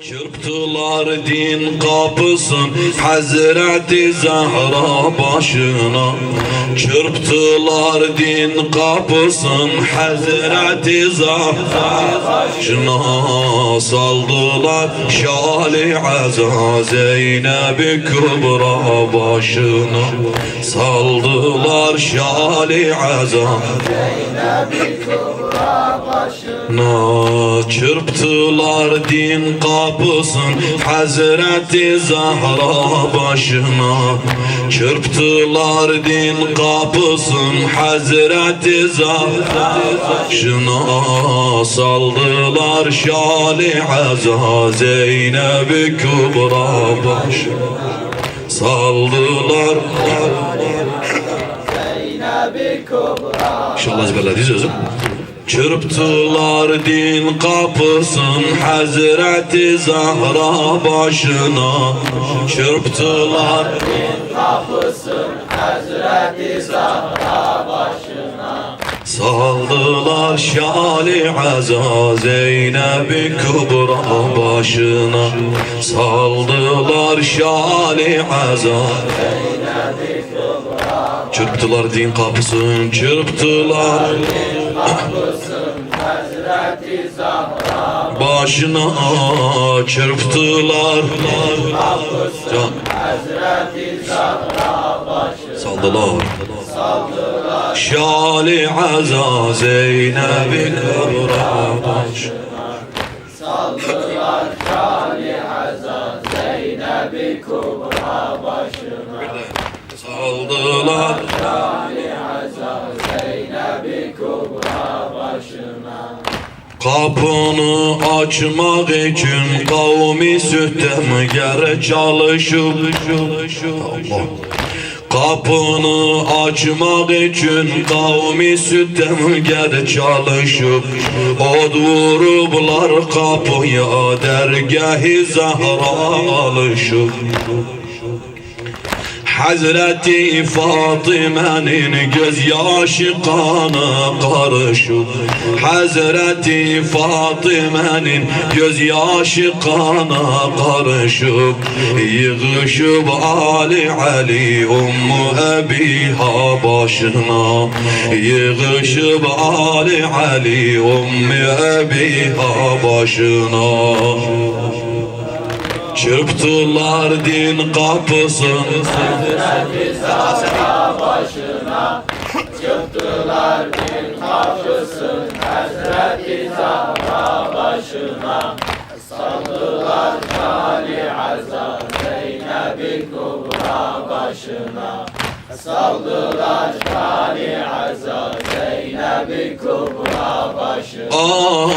Çırptılar din kapısın Hazreti Zahra başına. Çırptılar din kapısın Hazreti Zahra başına. Saldılar şali aza Zeynep-i Kübra başına. Saldılar şali aza Zeynep-i Kübra başına. Çırptılar din kapısın Hazreti Zahra başına. Çırptılar din kapısın Hazreti Zahra başına. Saldılar şali aza Zeynep-i Kübra başına. Saldılar Zeynep-i Kübra. İnşallah ezberlediyiz özüm. Çırptılar din kapısın Hazreti Zahra başına. Çırptılar din kapısın Hazreti Zahra başına. Saldılar şali aza Zeynep-i Kübra başına. Saldılar şali aza Zeynep-i Kübra. Çırptılar din kapısın, çırptılar din kapısın Hazreti Zahra başına. Çırptılar din kapısın Hazreti Zahra başına. Saldılar şali aza Zeynep-i Kübra başına. Saldılar şali aza Zeynep-i Kübra başına. Saldılar şali aza Zeynep-i Kübra başına. Kapını açmak için kavmi sütemger çalışıp Allah. Kapını açmak için kavmi sütemger çalışıp od vurublar kapıya dergâh-ı Zahra alışıp. Hazreti Fatıme'nin gözyaşı kana karışıp. Hazreti Fatıme'nin gözyaşı kana karışıp. Yığışıp Ali Ummu Ebiha başına. Yığışıp Ali Ummu Ebiha başına. Çırptılar din kapısın Hazreti Zahra başına. Çırptılar din kapısın Hazreti Zahra başına. Saldılar şali aza Zeynep-i Kübra başına. Saldılar şali aza Zeynep-i Kübra başına.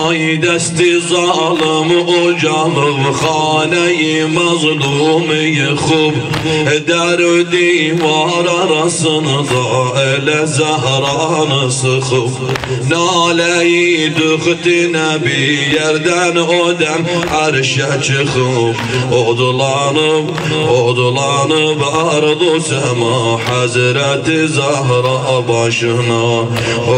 Ay desti zalim ucalı hane-i mazlum-i khub. Der divar arasında ele Zahra'nı sıkıp. Nale-i dühti nebi yerden odem arşe çıkıp. Odlanıp ardu sema Hazreti Zahra başına.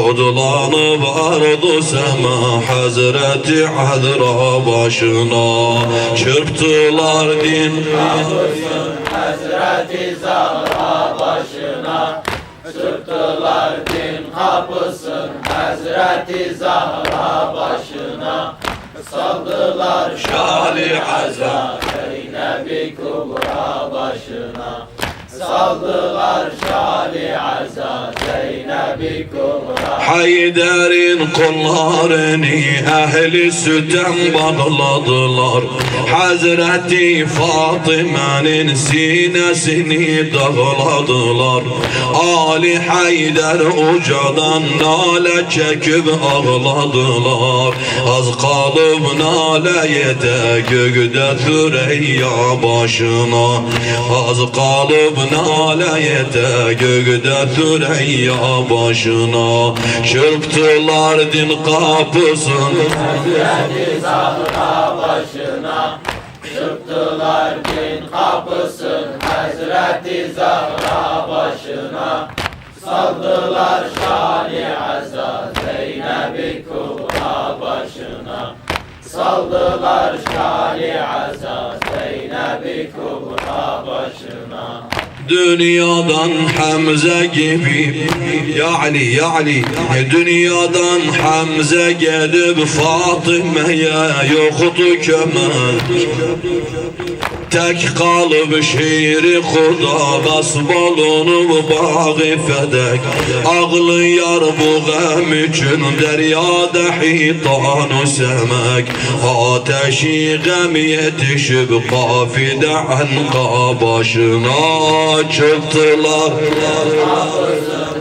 Odlanıp ardu sema Hazreti Azra başına. Çırptılar din kapısın Hazreti Zahra başına. Çırptılar din kapısın Hazreti Zahra başına. Saldılar şali aza Zeynep-i Kübra başına. Saldılar şali aza Zeynep-i Kübra. Hayder'in kollarını ehli sütem bağladılar. Hazreti Fatıme'nin sinesini dağladılar. Ali Haydar ucadan nale çekip ağladılar. Az kalıp naleye de gökte Süreyya başına. Az kalıp naleye de gökte Süreyya başına. Çırptılar din kapısın Hazreti Zahra başına. Çırptılar din kapısın Hazreti Zahra başına. Saldılar şani aza Zeynep-i Kübra başına. Saldılar şani Kubra başına. Dünyadan Hamza gibi yani dünyadan Hamza gelip Fatıma'ya yoktu kemal. Tek kalıp şiiri Xuda basbal onu bağı fedek. Ağlayar bu gəm üçün deryada hitanu semek. Ateşi gəm yetişip kafide anka başına çıktılar.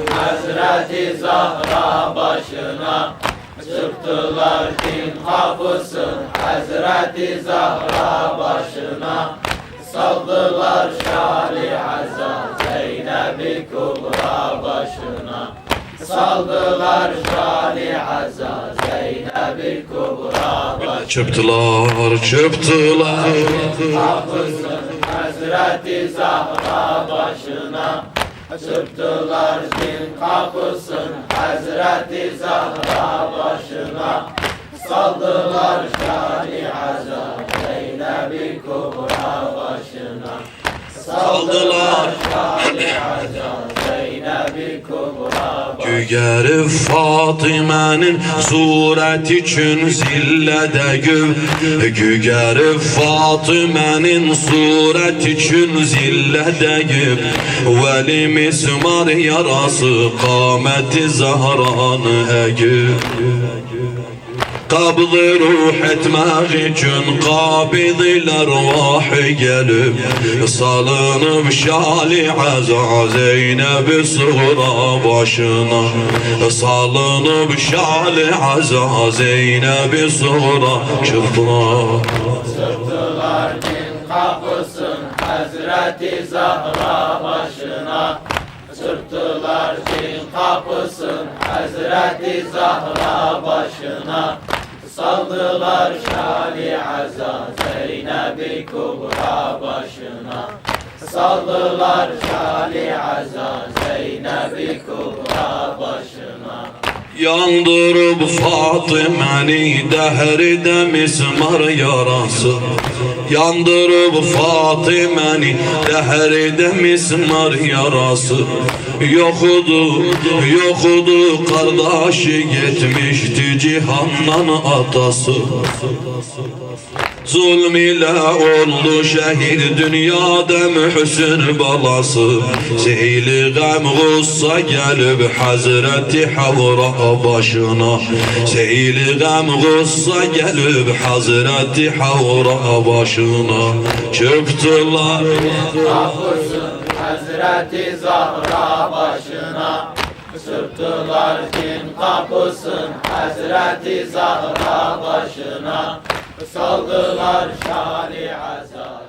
Hazreti Zahra başına çıktılar, din hafızın Hazreti Zahra başına. Saldılar Şali Azza Zeynep-i Kubra başına. Saldılar Şali Azza Zeynep-i Kubra başına. Çıktılar Hafızın Hazreti Zahra başına. Çıktılar din kapısın Hazreti Zahra başına. Saldılar Şali Azza Zeynep-i Kubra başına. Saldılar Şali Azza Zeynep-i Kubra başına. Gügeri Fatime'nin suret için zillede güv. Gügeri Fatime'nin suret için zillede güv. Veli mismar yarası kâmeti Zahra'nı egüv. Qabdı ruh etmək üçün qabidilər vahi gəlib. Salınıb Şali Azza Zeynep-i Suğra başına. Salınıb Şali Azza Zeynep-i Suğra çıktılar. Çıktılar din kapısın Hazreti Zahra başına. Çıktılar din kapısın Hazreti Zahra başına. Saldılar Şali Azza Zeynep-i Kubra başına. Saldılar Şali Azza Zeynep-i Kubra başına. Yandırıb Fatiməni dəhrdə mismar yarası. Yandırıb Fatiməni dəhrdə mismar yarası. Yoxudu qardaşı getmişdi cihandan atası. Zulm ile oldu şehir dünyada mühsün balası. Zeyli gəm gussa gelip Hazreti Havra başına. Zeyli gəm gussa gelip Hazreti Havra başına. Çıktılar Kapısın Hazreti Zahra başına. Çıktılar din kapısın Hazreti Zahra başına. Saldılar Şali Azza